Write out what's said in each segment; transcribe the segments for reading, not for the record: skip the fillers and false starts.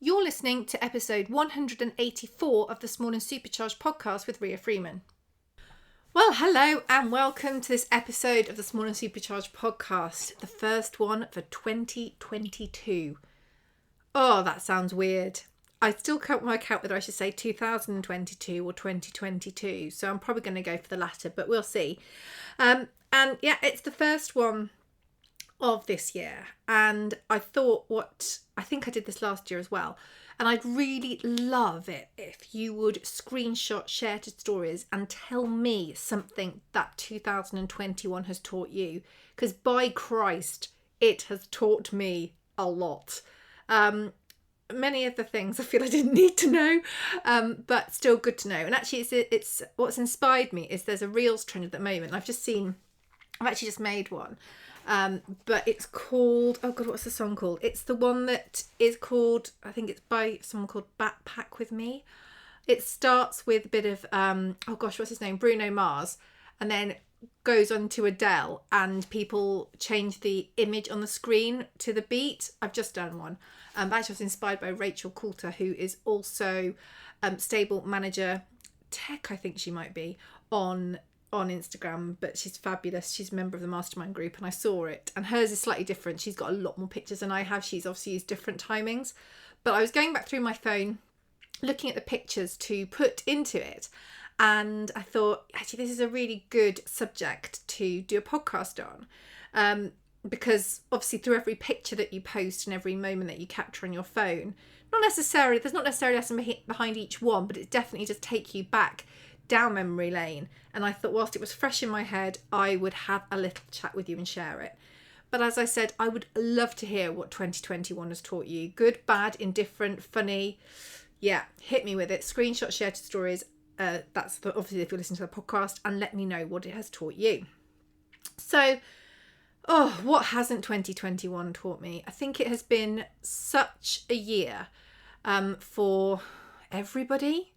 You're listening to episode 184 of the Small and Supercharged podcast with Ria Freeman. Well, hello and welcome to this episode of the Small and Supercharged podcast, the first one for 2022. Oh, that sounds weird. I still can't work out whether I should say 2022 or 2022, so I'm probably going to go for the latter, but we'll see. And yeah, it's the first one of this year, and I think I did this last year as well, and I'd really love it if you would screenshot, share to stories and tell me something that 2021 has taught you, because by Christ it has taught me a lot. Many of the things I feel I didn't need to know, but still good to know. And actually it's what's inspired me is there's a Reels trend at the moment. I've actually just made one. But it's called, oh God, what's the song called? It's the one that is called, I think it's by someone called Backpack With Me. It starts with a bit of, oh gosh, what's his name? Bruno Mars. And then goes on to Adele and people change the image on the screen to the beat. I've just done one. But actually I was inspired by Rachel Coulter, who is also stable manager tech, I think she might be, on Instagram, but she's fabulous. She's a member of the mastermind group and I saw it, and hers is slightly different. She's got a lot more pictures than I have. She's obviously used different timings, but I was going back through my phone looking at the pictures to put into it, and I thought actually this is a really good subject to do a podcast on, because obviously through every picture that you post and every moment that you capture on your phone, there's not necessarily a lesson behind each one, but it definitely does take you back down memory lane. And I thought whilst it was fresh in my head, I would have a little chat with you and share it. But as I said, I would love to hear what 2021 has taught you. Good, bad, indifferent, funny. Yeah, hit me with it. Screenshot, share to stories. That's obviously if you're listening to the podcast, and let me know what it has taught you. So, what hasn't 2021 taught me? I think it has been such a year for everybody,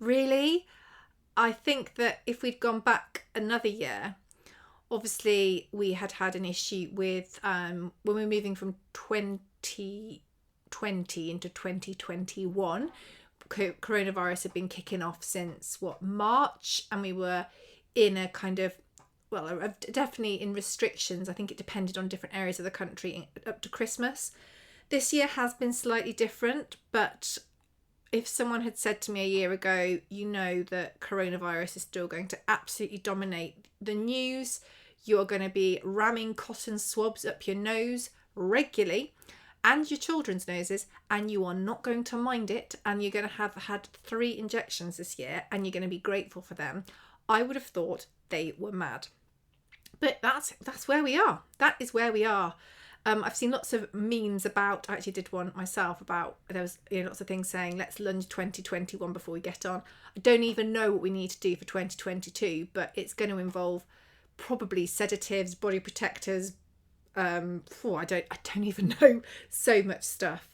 really. I think that if we'd gone back another year, obviously we had an issue with when we were moving from 2020 into 2021. Coronavirus had been kicking off since March, and we were in a kind of, definitely in restrictions. I think it depended on different areas of the country up to Christmas. This year has been slightly different, but if someone had said to me a year ago, you know that coronavirus is still going to absolutely dominate the news, you're going to be ramming cotton swabs up your nose regularly and your children's noses, and you are not going to mind it, and you're going to have had 3 injections this year and you're going to be grateful for them, I would have thought they were mad. But that's where we are. That is where we are. I've seen lots of memes about, I actually did one myself about, there was lots of things saying, let's lunge 2021 before we get on. I don't even know what we need to do for 2022, but it's going to involve probably sedatives, body protectors. I don't even know, so much stuff.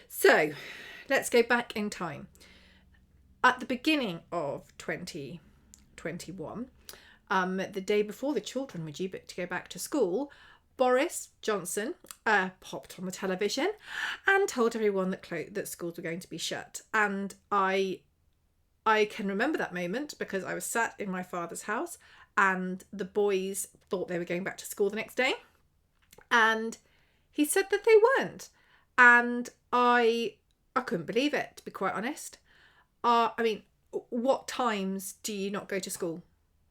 So let's go back in time. At the beginning of 2021, the day before the children were due to go back to school, Boris Johnson popped on the television and told everyone that schools were going to be shut. And I can remember that moment because I was sat in my father's house and the boys thought they were going back to school the next day. And he said that they weren't. And I couldn't believe it, to be quite honest. What times do you not go to school?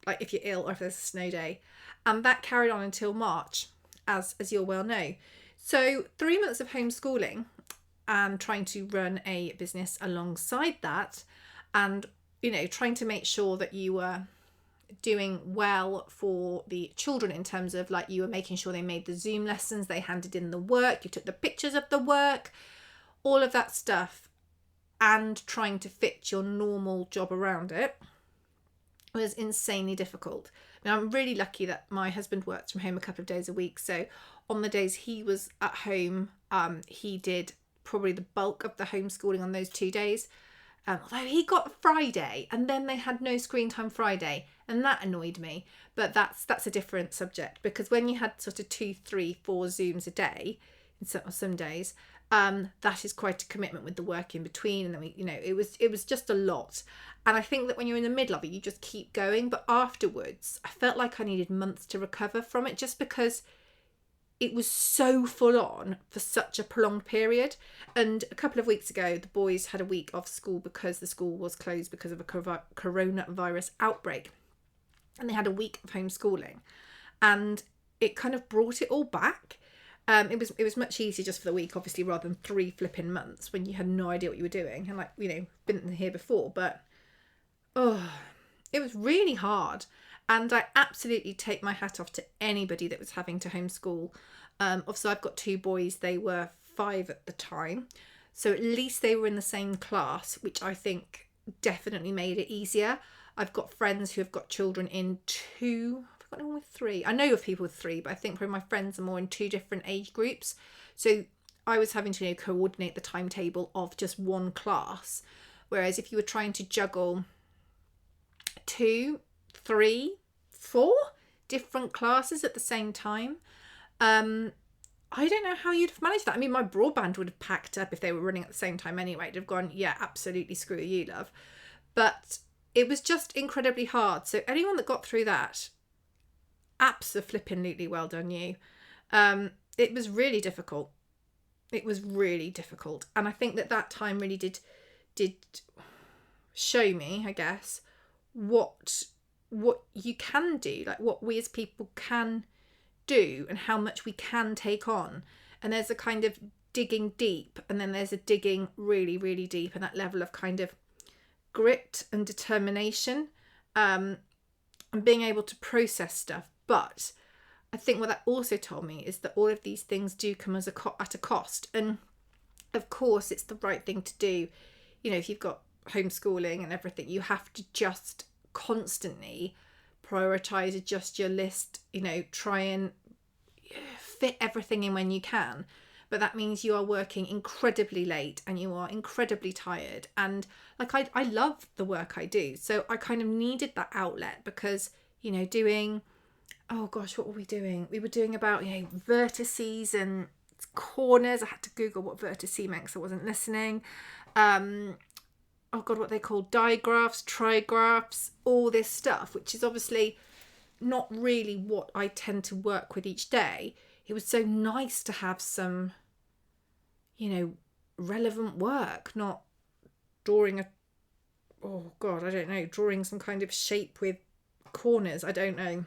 Like if you're ill or if there's a snow day. And that carried on until March, as you'll well know. So 3 months of homeschooling and trying to run a business alongside that, and trying to make sure that you were doing well for the children in terms of you were making sure they made the Zoom lessons, they handed in the work, you took the pictures of the work, all of that stuff, and trying to fit your normal job around it was insanely difficult. Now, I'm really lucky that my husband works from home a couple of days a week. So on the days he was at home, he did probably the bulk of the homeschooling on those 2 days. Although he got Friday, and then they had no screen time Friday, and that annoyed me. But that's a different subject, because when you had sort of 2, 3, 4 Zooms a day, some days, that is quite a commitment with the work in between. And then it was just a lot. And I think that when you're in the middle of it, you just keep going. But afterwards, I felt like I needed months to recover from it, just because it was so full on for such a prolonged period. And a couple of weeks ago, the boys had a week off school because the school was closed because of a coronavirus outbreak. And they had a week of homeschooling. And it kind of brought it all back. It was much easier just for the week, obviously, rather than 3 flipping months when you had no idea what you were doing. And been here before, but it was really hard. And I absolutely take my hat off to anybody that was having to homeschool. Obviously, I've got 2 boys. They were 5 at the time. So at least they were in the same class, which I think definitely made it easier. I've got friends who have got children in 2, I've got anyone with 3. I know of people with 3, but I think probably my friends are more in 2 different age groups. So I was having to coordinate the timetable of just one class. Whereas if you were trying to juggle 2, 3, 4 different classes at the same time, I don't know how you'd have managed that. I mean, my broadband would have packed up if they were running at the same time anyway. It'd have gone, yeah, absolutely, screw you, love. But it was just incredibly hard. So anyone that got through that, abso-flippingly well done you. It was really difficult. It was really difficult. And I think that time really did show me, I guess, what you can do, like what we as people can do and how much we can take on. And there's a kind of digging deep, and then there's a digging really, really deep, and that level of kind of grit and determination, and being able to process stuff. But I think what that also told me is that all of these things do come as at a cost. And of course, it's the right thing to do. If you've got homeschooling and everything, you have to just constantly prioritize, adjust your list, try and fit everything in when you can. But that means you are working incredibly late and you are incredibly tired. And I love the work I do. So I kind of needed that outlet because, doing, oh gosh, what were we doing? We were doing about, vertices and corners. I had to Google what vertice meant because I wasn't listening. Oh God, what they call digraphs, trigraphs, all this stuff, which is obviously not really what I tend to work with each day. It was so nice to have some, relevant work, not drawing drawing some kind of shape with corners. I don't know.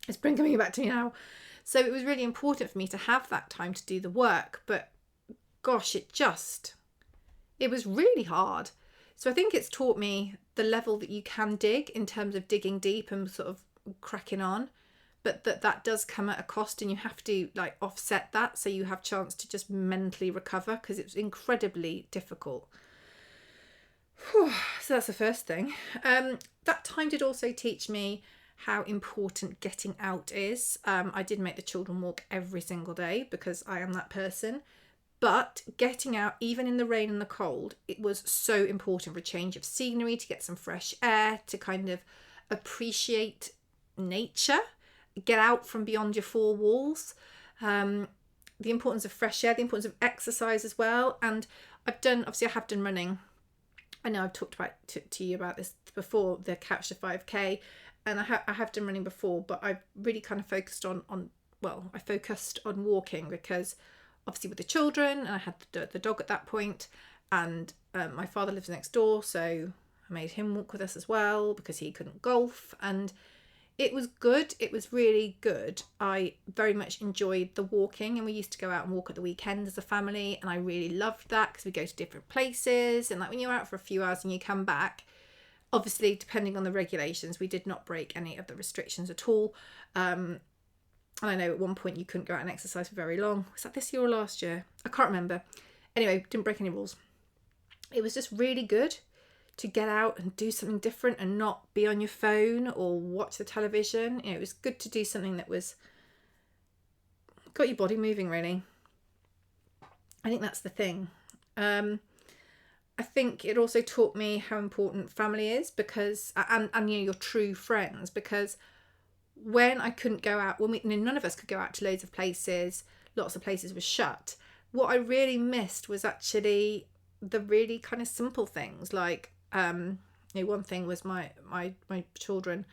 It's coming back to me now. So it was really important for me to have that time to do the work. But gosh, it was really hard. So I think it's taught me the level that you can dig in terms of digging deep and sort of cracking on, but that does come at a cost, and you have to offset that so you have chance to just mentally recover, because it's incredibly difficult. So that's the first thing. That time did also teach me how important getting out is. I did make the children walk every single day because I am that person. But getting out, even in the rain and the cold, it was so important for a change of scenery, to get some fresh air, to kind of appreciate nature, get out from beyond your 4 walls. The importance of fresh air, the importance of exercise as well. And I have done running. I know I've talked about to you about this before, the Couch to 5K, and I have done running before, but I really kind of focused on walking because obviously with the children, and I had the dog at that point, and my father lives next door, so I made him walk with us as well because he couldn't golf, and it was good. It was really good. I very much enjoyed the walking, and we used to go out and walk at the weekend as a family, and I really loved that because we go to different places, and when you're out for a few hours and you come back, obviously depending on the regulations, we did not break any of the restrictions at all. And I know at one point you couldn't go out and exercise for very long. Was that this year or last year? I can't remember. Anyway, didn't break any rules. It was just really good to get out and do something different and not be on your phone or watch the television. It was good to do something that got your body moving, really. I think that's the thing. I think it also taught me how important family is, because and your true friends, because when I couldn't go out, none of us could go out to loads of places, lots of places were shut. what I really missed was actually the really kind of simple things. Like, one thing was my children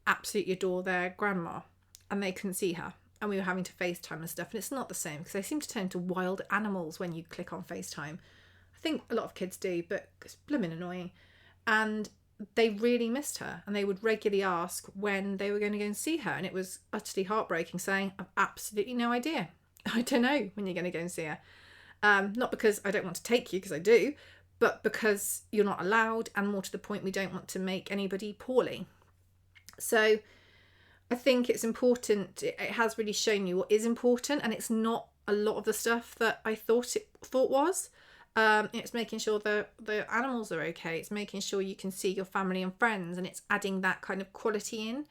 absolutely adore their grandma, and they couldn't see her, and we were having to FaceTime and stuff, and it's not the same because they seem to turn into wild animals when you click on FaceTime. I think a lot of kids do, but it's blooming annoying. And they really missed her, and they would regularly ask when they were going to go and see her, and it was utterly heartbreaking, saying, I've absolutely no idea. I don't know when you're going to go and see her. Not because I don't want to take you, because I do, but because you're not allowed, and more to the point, we don't want to make anybody poorly. So I think it's important. It has really shown you what is important, and it's not a lot of the stuff that I thought was. It's making sure the animals are okay. It's making sure you can see your family and friends, and it's adding that kind of quality in.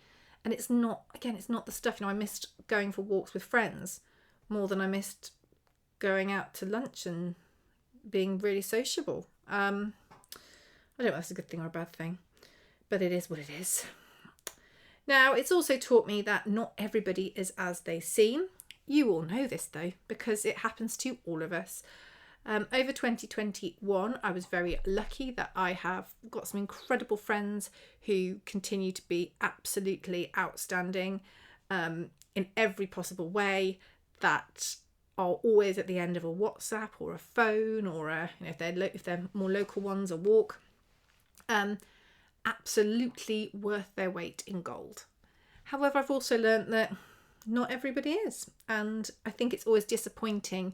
And it's not the stuff, I missed going for walks with friends more than I missed going out to lunch and being really sociable. I don't know if that's a good thing or a bad thing, but it is what it is. Now, it's also taught me that not everybody is as they seem. You all know this though, because it happens to all of us. Over 2021, I was very lucky that I have got some incredible friends who continue to be absolutely outstanding in every possible way, that are always at the end of a WhatsApp or a phone, or if they're more local ones, a walk. Absolutely worth their weight in gold. However, I've also learned that not everybody is, and I think it's always disappointing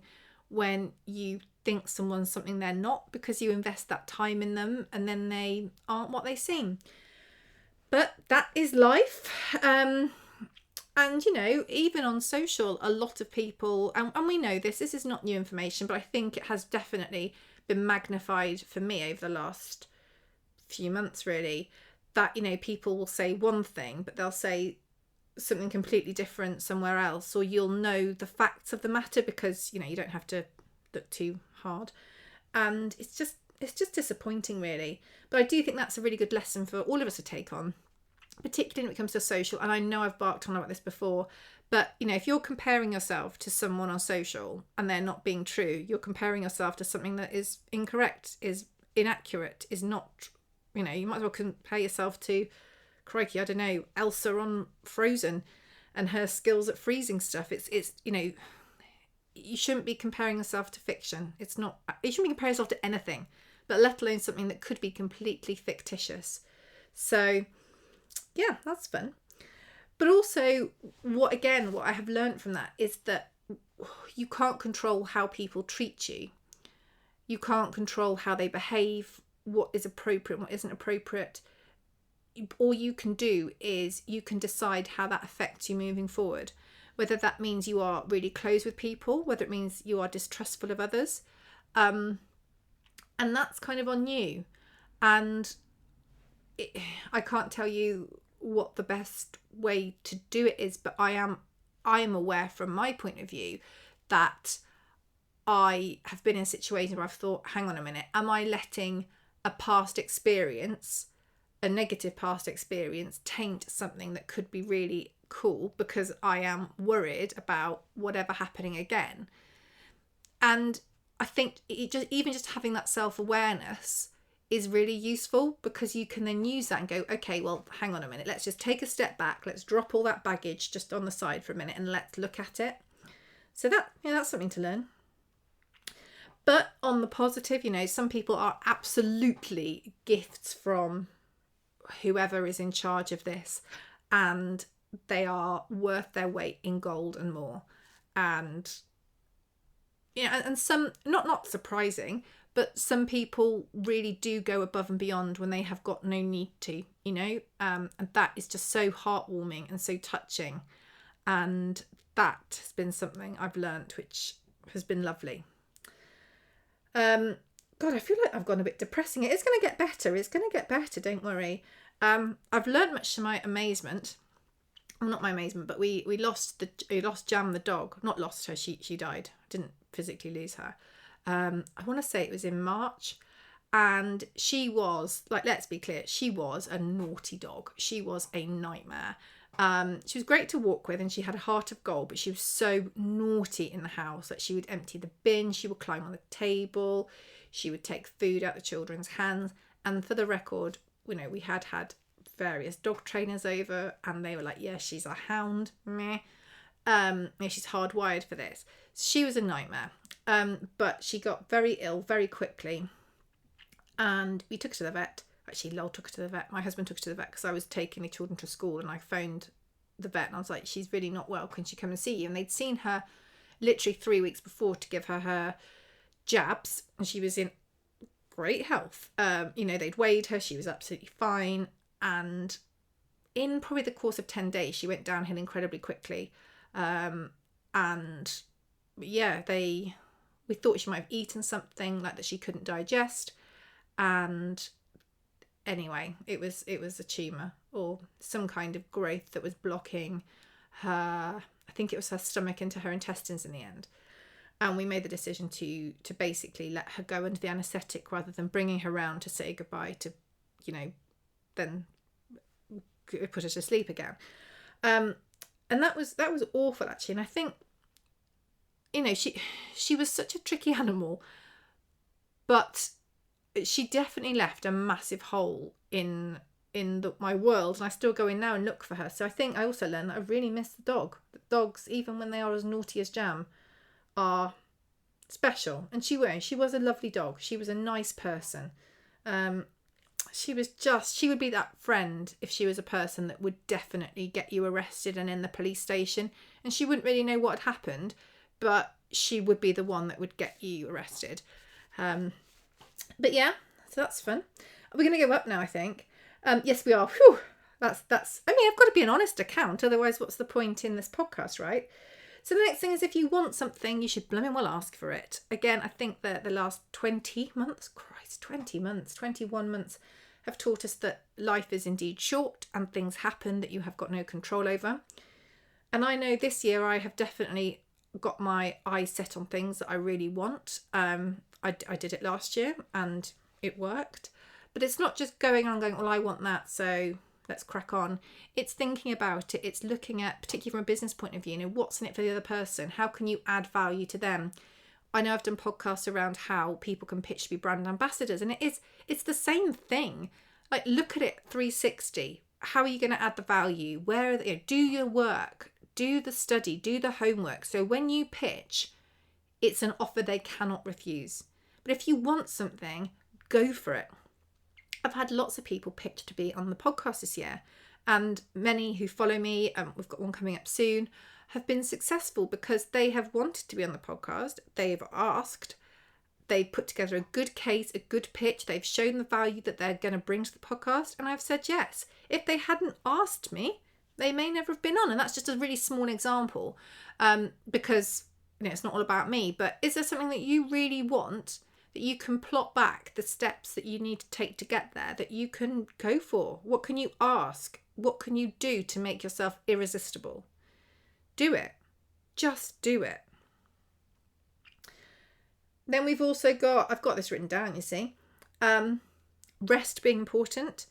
when you think someone's something they're not, because you invest that time in them and then they aren't what they seem. But that is life. And even on social, a lot of people, and we know this is not new information, but I think it has definitely been magnified for me over the last few months, really, that people will say one thing, but they'll say something completely different somewhere else, or you'll know the facts of the matter because you don't have to look too hard, and it's just disappointing, really. But I do think that's a really good lesson for all of us to take on, particularly when it comes to social. And I know I've barked on about this before, but if you're comparing yourself to someone on social and they're not being true, you're comparing yourself to something that is incorrect, is inaccurate, is not, you might as well compare yourself to, crikey, I don't know, Elsa on Frozen and her skills at freezing stuff. It's you shouldn't be comparing yourself to fiction. You shouldn't be comparing yourself to anything, but let alone something that could be completely fictitious. So yeah, that's fun. But also what I have learned from that is that you can't control how people treat you. You can't control how they behave, what is appropriate, what isn't appropriate. All you can do is you can decide how that affects you moving forward. Whether that means you are really close with people, whether it means you are distrustful of others. And that's kind of on you. And I can't tell you what the best way to do it is, but I am aware from my point of view that I have been in a situation where I've thought, hang on a minute, am I letting a past experience, a negative past experience, taint something that could be really cool because I am worried about whatever happening again? And I think even just having that self-awareness is really useful, because you can then use that and go, okay, well, hang on a minute, let's just take a step back, let's drop all that baggage just on the side for a minute and let's look at it. So that's something to learn. But on the positive, some people are absolutely gifts from whoever is in charge of this, and they are worth their weight in gold and more. And and some, not surprising, but some people really do go above and beyond when they have got no need to, and that is just so heartwarming and so touching. And that has been something I've learnt, which has been lovely. God, I feel like I've gone a bit depressing. It is going to get better. It's going to get better. Don't worry. I've learnt much to my amazement. Well, not my amazement, but we lost Jam the dog. Not lost her. She died. Didn't physically lose her. I want to say it was in March, and she was, like, let's be clear, she was a naughty dog. She was a nightmare. She was great to walk with and she had a heart of gold, but she was so naughty in the house. Like, she would empty the bin, she would climb on the table, she would take food out of the children's hands. And for the record, we had various dog trainers over and they were like, yeah, she's a hound. Meh. She's hardwired for this. She was a nightmare. But she got very ill very quickly and we took her to the vet. Actually, Lol took her to the vet. My husband took her to the vet because I was taking the children to school and I phoned the vet and I was like, she's really not well. Can she come and see you? And they'd seen her literally 3 weeks before to give her jabs and she was in great health. They'd weighed her. She was absolutely fine. And in probably the course of 10 days, she went downhill incredibly quickly. We thought she might have eaten something like that she couldn't digest. And anyway, it was a tumour or some kind of growth that was blocking her, I think it was her stomach into her intestines in the end. And we made the decision to basically let her go under the anaesthetic rather than bringing her round to say goodbye to, then put her to sleep again. And that was awful, actually. And I think, she was such a tricky animal, but she definitely left a massive hole in my world, and I still go in now and look for her. So I think I also learned that I really miss the dog. The dogs, even when they are as naughty as Jam, are special. And she was a lovely dog. She was a nice person. She would be that friend if she was a person that would definitely get you arrested and in the police station, and she wouldn't really know what had happened, but she would be the one that would get you arrested. But yeah, so that's fun. We're going to go up now, I think. Yes, we are. Whew. That's. I've got to be an honest account. Otherwise, what's the point in this podcast, right? So the next thing is, if you want something, you should blooming well ask for it. Again, I think that the last 21 months have taught us that life is indeed short and things happen that you have got no control over. And I know this year I have definitely got my eyes set on things that I really want. I did it last year and it worked. But it's not just going on going, well, I want that, so let's crack on. It's thinking about it. It's looking at, particularly from a business point of view, what's in it for the other person? How can you add value to them? I know I've done podcasts around how people can pitch to be brand ambassadors, and it's the same thing. Like, look at it 360. How are you going to add the value? Where are they? Do your work, do the study, do the homework. So when you pitch, it's an offer they cannot refuse. But if you want something, go for it. I've had lots of people pitch to be on the podcast this year, and many who follow me, we've got one coming up soon, have been successful because they have wanted to be on the podcast. They've asked, they've put together a good case, a good pitch. They've shown the value that they're going to bring to the podcast, and I've said yes. If they hadn't asked me, they may never have been on, and that's just a really small example, because it's not all about me. But is there something that you really want, that you can plot back the steps that you need to take to get there, that you can go for? What can you ask? What can you do to make yourself irresistible? Do it. Just do it. Then we've also got, I've got this written down, you see, rest being important.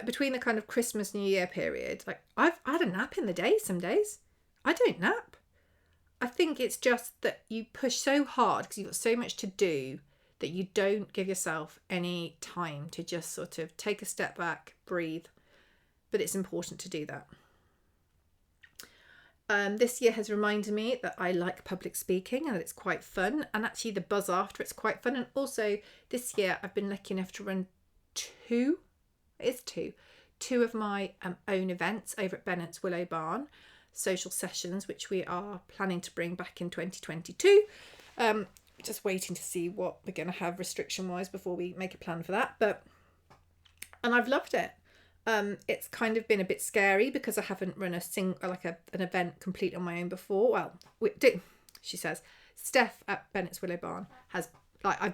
Between the kind of Christmas, New Year period, like I've had a nap in the day some days. I don't nap. I think it's just that you push so hard because you've got so much to do that you don't give yourself any time to just sort of take a step back, breathe. But it's important to do that. This year has reminded me that I like public speaking and that it's quite fun. And actually the buzz after it's quite fun. And also this year I've been lucky enough to run two of my own events over at Bennett's Willow Barn, social sessions, which we are planning to bring back in 2022. Just waiting to see what we're going to have restriction wise before we make a plan for that. And I've loved it. It's kind of been a bit scary because I haven't run an event complete on my own before. Well, we do. She says, Steph at Bennett's Willow Barn has,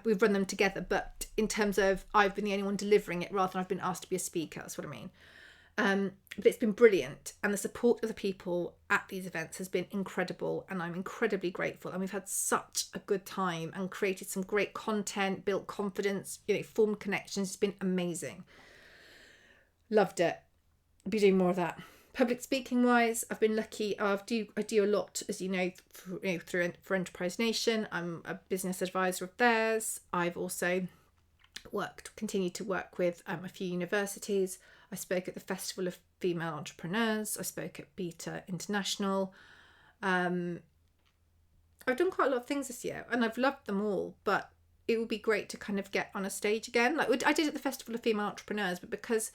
we've run them together, but in terms of I've been the only one delivering it rather than I've been asked to be a speaker. That's what I mean. But it's been brilliant, and the support of the people at these events has been incredible, and I'm incredibly grateful. And we've had such a good time and created some great content, built confidence, formed connections. It's been amazing. Loved it. Be doing more of that. Public speaking wise, I've been lucky. I do a lot, as you know, for Enterprise Nation. I'm a business advisor of theirs. I've also continued to work with a few universities. I spoke at the Festival of Female Entrepreneurs. I spoke at Beta International. I've done quite a lot of things this year, and I've loved them all. But it would be great to kind of get on a stage again, like I did at the Festival of Female Entrepreneurs, but because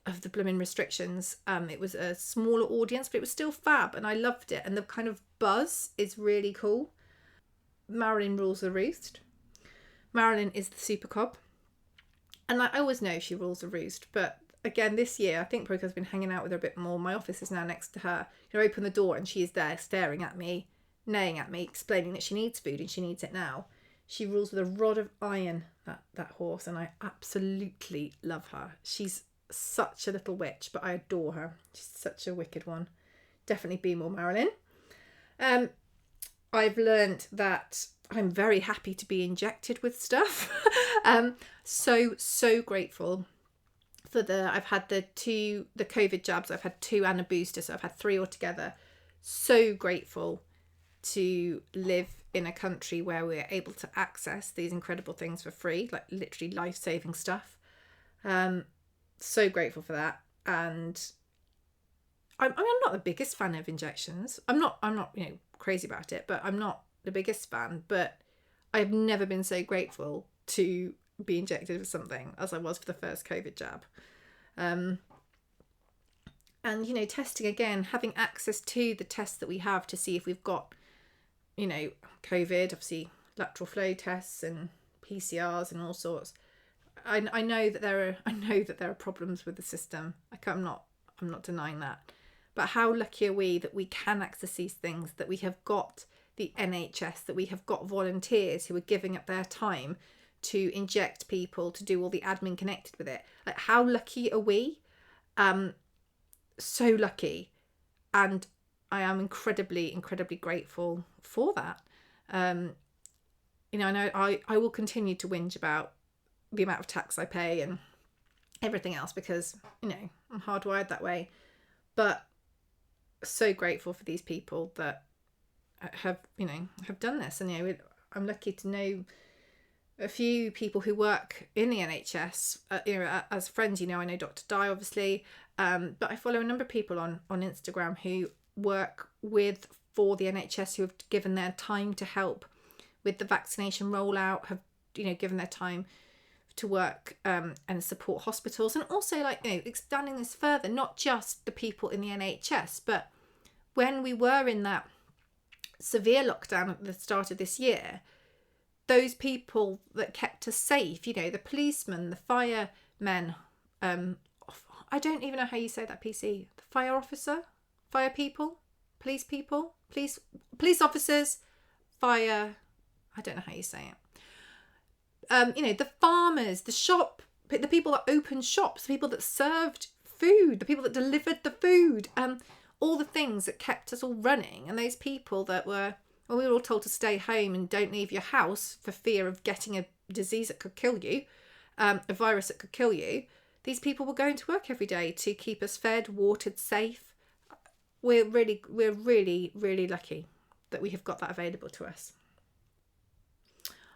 of the blooming restrictions, it was a smaller audience, but it was still fab, and I loved it. And the kind of buzz is really cool. Marilyn rules the roost. Marilyn is the super cob, and I always know she rules the roost, but again this year, I think because I've been hanging out with her a bit more, my office is now next to her. You know, open the door and she is there staring at me, neighing at me, explaining that she needs food and she needs it now. She rules with a rod of iron, that horse, and I absolutely love her. She's such a little witch, but I adore her. She's such a wicked one. Definitely be more Marilyn. I've learned that I'm very happy to be injected with stuff. So grateful for I've had the COVID jabs. I've had 2 and a booster, so I've had 3 altogether. So grateful to live in a country where we're able to access these incredible things for free, like literally life-saving stuff. So grateful for that. And I'm not the biggest fan of injections. I'm not crazy about it, but I'm not the biggest fan. But I've never been so grateful to be injected with something as I was for the first COVID jab. And testing again, having access to the tests that we have to see if we've got COVID, obviously lateral flow tests and PCRs and all sorts. I know that there are problems with the system. I'm not denying that. But how lucky are we that we can access these things, that we have got the NHS, that we have got volunteers who are giving up their time to inject people, to do all the admin connected with it. Like, how lucky are we? So lucky. And I am incredibly, incredibly grateful for that. I know I will continue to whinge about the amount of tax I pay and everything else because, I'm hardwired that way. But so grateful for these people that have done this. And, I'm lucky to know a few people who work in the NHS, as friends. I know Dr. Di, obviously, but I follow a number of people on Instagram who work for the NHS, who have given their time to help with the vaccination rollout, have given their time to work and support hospitals, and also extending this further, not just the people in the NHS, but when we were in that severe lockdown at the start of this year, those people that kept us safe, the policemen, the firemen, I don't even know how you say that, PC, the fire officer, fire people, police officers, fire, I don't know how you say it. The farmers, the people that opened shops, the people that served food, the people that delivered the food, all the things that kept us all running. And those people that we were all told to stay home and don't leave your house for fear of getting a disease that could kill you, a virus that could kill you. These people were going to work every day to keep us fed, watered, safe. We're really, really lucky that we have got that available to us.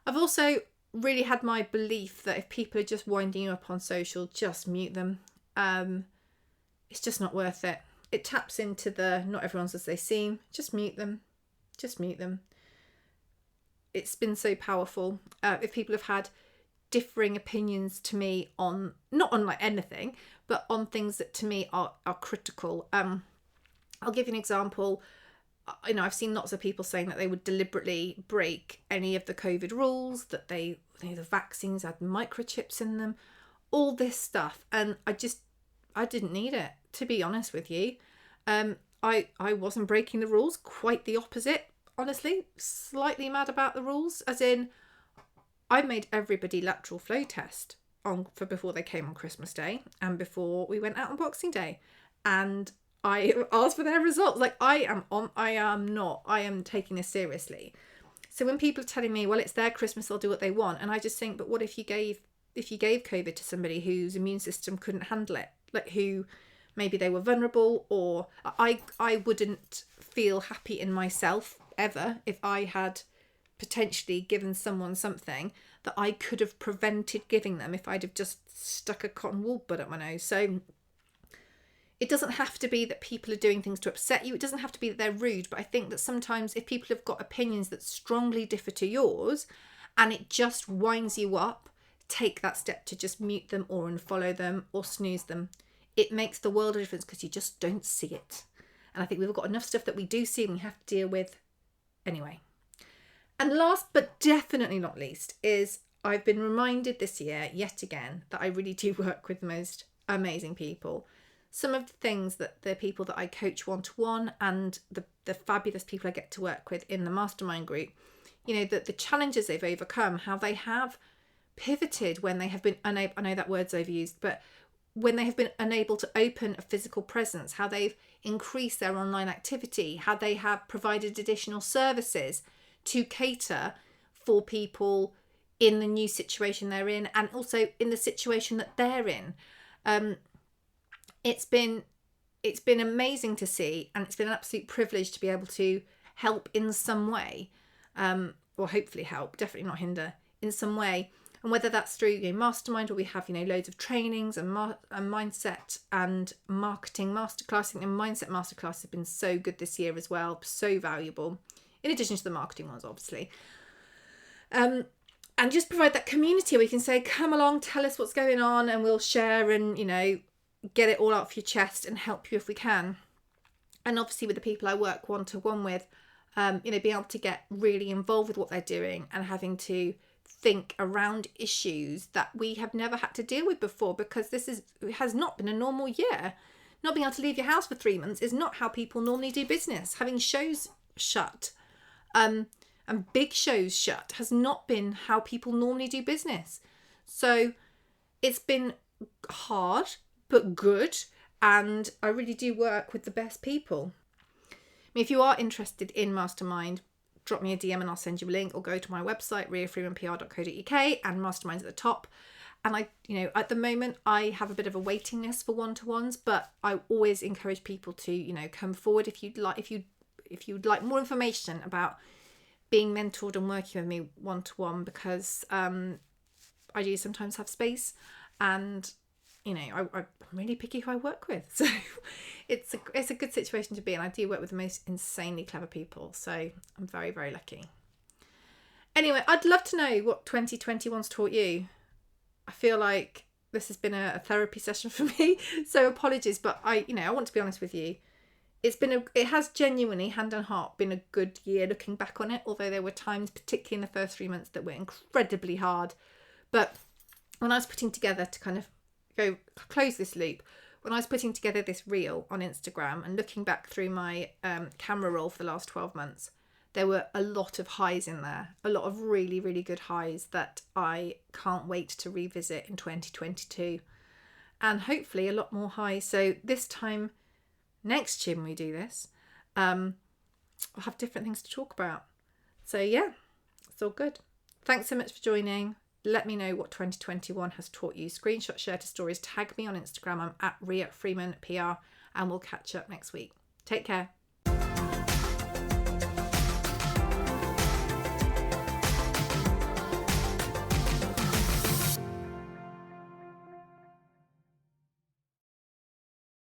I've also really had my belief that if people are just winding you up on social, just mute them. It's just not worth it. It taps into not everyone's as they seem. Just mute them. It's been so powerful. If people have had differing opinions to me on, not on anything, but on things that to me are critical. I'll give you an example. I've seen lots of people saying that they would deliberately break any of the COVID rules, that the vaccines had microchips in them, all this stuff. And I didn't need it, to be honest with you. I wasn't breaking the rules, quite the opposite, honestly. Slightly mad about the rules, as in I made everybody lateral flow test for before they came on Christmas Day and before we went out on Boxing Day. And I asked for their results. I am taking this seriously. So when people are telling me, well, it's their Christmas, they'll do what they want. And I just think, but what if you gave COVID to somebody whose immune system couldn't handle it? Who maybe they were vulnerable, or I wouldn't feel happy in myself ever if I had potentially given someone something that I could have prevented giving them if I'd have just stuck a cotton wool bud up my nose. So it doesn't have to be that people are doing things to upset you. It doesn't have to be that they're rude. But I think that sometimes if people have got opinions that strongly differ to yours and it just winds you up, take that step to just mute them or unfollow them or snooze them. It makes the world of difference because you just don't see it. And I think we've got enough stuff that we do see and we have to deal with anyway. And last but definitely not least is I've been reminded this year yet again that I really do work with the most amazing people. Some of the things that the people that I coach one-to-one and the fabulous people I get to work with in the mastermind group, the challenges they've overcome, how they have pivoted when they have been unable, I know that word's overused, but when they have been unable to open a physical presence, how they've increased their online activity, how they have provided additional services to cater for people in the new situation they're in and also in the situation that they're in. It's been amazing to see, and it's been an absolute privilege to be able to help in some way, or hopefully help, definitely not hinder, in some way. And whether that's through mastermind, where we have loads of trainings and mindset and marketing masterclass. And mindset masterclass have been so good this year as well, so valuable. In addition to the marketing ones, obviously. And just provide that community where you can say, come along, tell us what's going on, and we'll share and get it all out of your chest and help you if we can. And obviously with the people I work one-to-one with, being able to get really involved with what they're doing and having to think around issues that we have never had to deal with before, because has not been a normal year. Not being able to leave your house for 3 months is not how people normally do business. Having shows shut and big shows shut has not been how people normally do business. So it's been hard but good, and I really do work with the best people. If you are interested in Mastermind, drop me a DM and I'll send you a link, or go to my website riafreemanpr.co.uk and Mastermind's at the top. And I at the moment I have a bit of a waiting list for one-to-ones, but I always encourage people to come forward if you'd like more information about being mentored and working with me one-to-one, because I do sometimes have space, and I'm really picky who I work with. So it's a good situation to be in. I do work with the most insanely clever people. So I'm very, very lucky. Anyway, I'd love to know what 2021's taught you. I feel like this has been a therapy session for me. So apologies, but I want to be honest with you. It has genuinely, hand on heart, been a good year looking back on it. Although there were times, particularly in the first 3 months, that were incredibly hard. But when I was putting together to kind of go close this loop, when I was putting together this reel on Instagram and looking back through my camera roll for the last 12 months, there were a lot of highs in there, a lot of really, really good highs that I can't wait to revisit in 2022, and hopefully a lot more highs. So this time next year when we do this, I'll have different things to talk about. So yeah, it's all good. Thanks so much for joining. Let me know what 2021 has taught you. Screenshot, share to stories, tag me on Instagram. I'm at Ria Freeman PR, and we'll catch up next week. Take care.